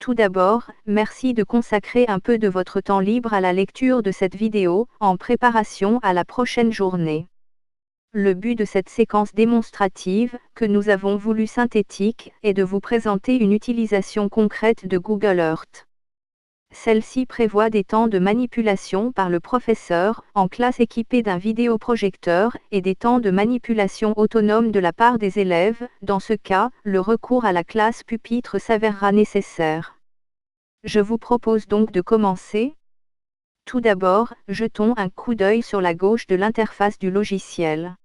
Tout d'abord, merci de consacrer un peu de votre temps libre à la lecture de cette vidéo, en préparation à la prochaine journée. Le but de cette séquence démonstrative, que nous avons voulu synthétique, est de vous présenter une utilisation concrète de Google Earth. Celle-ci prévoit des temps de manipulation par le professeur, en classe équipée d'un vidéoprojecteur, et des temps de manipulation autonome de la part des élèves. Dans ce cas, le recours à la classe pupitre s'avérera nécessaire. Je vous propose donc de commencer. Tout d'abord, jetons un coup d'œil sur la gauche de l'interface du logiciel.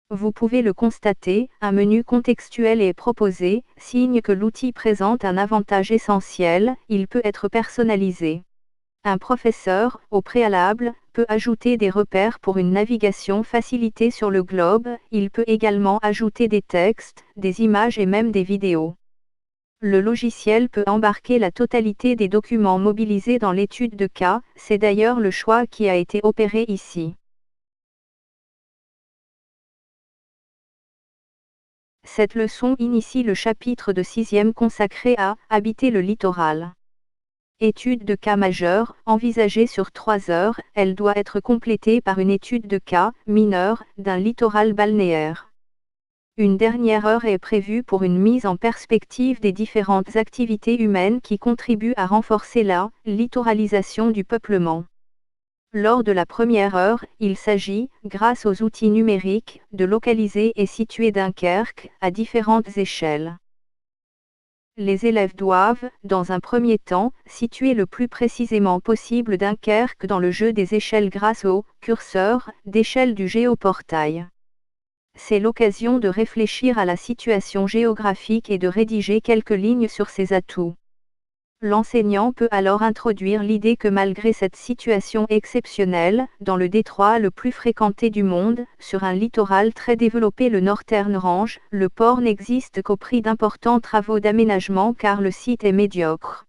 Vous pouvez le constater, un menu contextuel est proposé, signe que l'outil présente un avantage essentiel, il peut être personnalisé. Un professeur, au préalable, peut ajouter des repères pour une navigation facilitée sur le globe, il peut également ajouter des textes, des images et même des vidéos. Le logiciel peut embarquer la totalité des documents mobilisés dans l'étude de cas, c'est d'ailleurs le choix qui a été opéré ici. Cette leçon initie le chapitre de 6e consacré à « Habiter le littoral ». Étude de cas majeure, envisagée sur 3 heures, elle doit être complétée par une étude de cas mineur d'un littoral balnéaire. Une dernière heure est prévue pour une mise en perspective des différentes activités humaines qui contribuent à renforcer la littoralisation du peuplement. Lors de la première heure, il s'agit, grâce aux outils numériques, de localiser et situer Dunkerque, à différentes échelles. Les élèves doivent, dans un premier temps, situer le plus précisément possible Dunkerque dans le jeu des échelles grâce au curseur d'échelle du géoportail. C'est l'occasion de réfléchir à la situation géographique et de rédiger quelques lignes sur ses atouts. L'enseignant peut alors introduire l'idée que malgré cette situation exceptionnelle, dans le détroit le plus fréquenté du monde, sur un littoral très développé le Northern Range, le port n'existe qu'au prix d'importants travaux d'aménagement car le site est médiocre.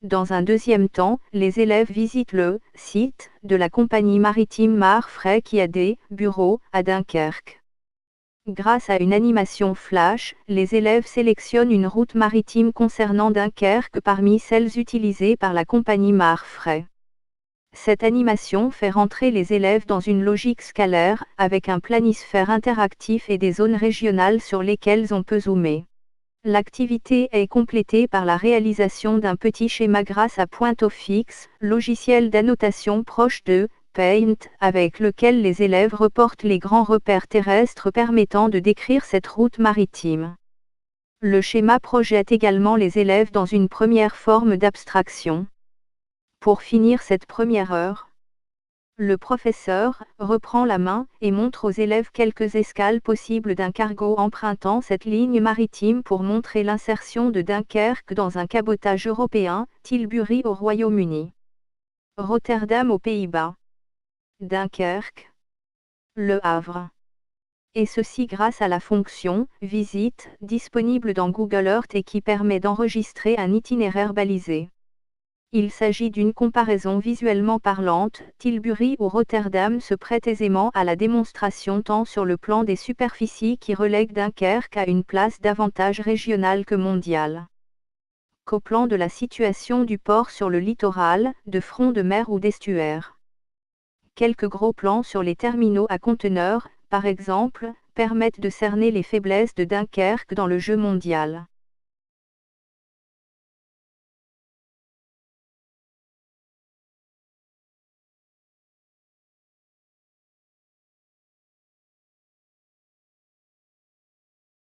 Dans un deuxième temps, les élèves visitent le site de la compagnie maritime Marfray qui a des bureaux à Dunkerque. Grâce à une animation flash, les élèves sélectionnent une route maritime concernant Dunkerque parmi celles utilisées par la compagnie Marfray. Cette animation fait rentrer les élèves dans une logique scalaire, avec un planisphère interactif et des zones régionales sur lesquelles on peut zoomer. L'activité est complétée par la réalisation d'un petit schéma grâce à Point-O-Fix, logiciel d'annotation proche de Paint, avec lequel les élèves reportent les grands repères terrestres permettant de décrire cette route maritime. Le schéma projette également les élèves dans une première forme d'abstraction. Pour finir cette première heure, le professeur reprend la main et montre aux élèves quelques escales possibles d'un cargo empruntant cette ligne maritime pour montrer l'insertion de Dunkerque dans un cabotage européen, Tilbury au Royaume-Uni, Rotterdam aux Pays-Bas, Dunkerque, Le Havre. Et ceci grâce à la fonction « Visite » disponible dans Google Earth et qui permet d'enregistrer un itinéraire balisé. Il s'agit d'une comparaison visuellement parlante, Tilbury ou Rotterdam se prête aisément à la démonstration tant sur le plan des superficies qui relèguent Dunkerque à une place davantage régionale que mondiale, qu'au plan de la situation du port sur le littoral, de front de mer ou d'estuaire. Quelques gros plans sur les terminaux à conteneurs, par exemple, permettent de cerner les faiblesses de Dunkerque dans le jeu mondial.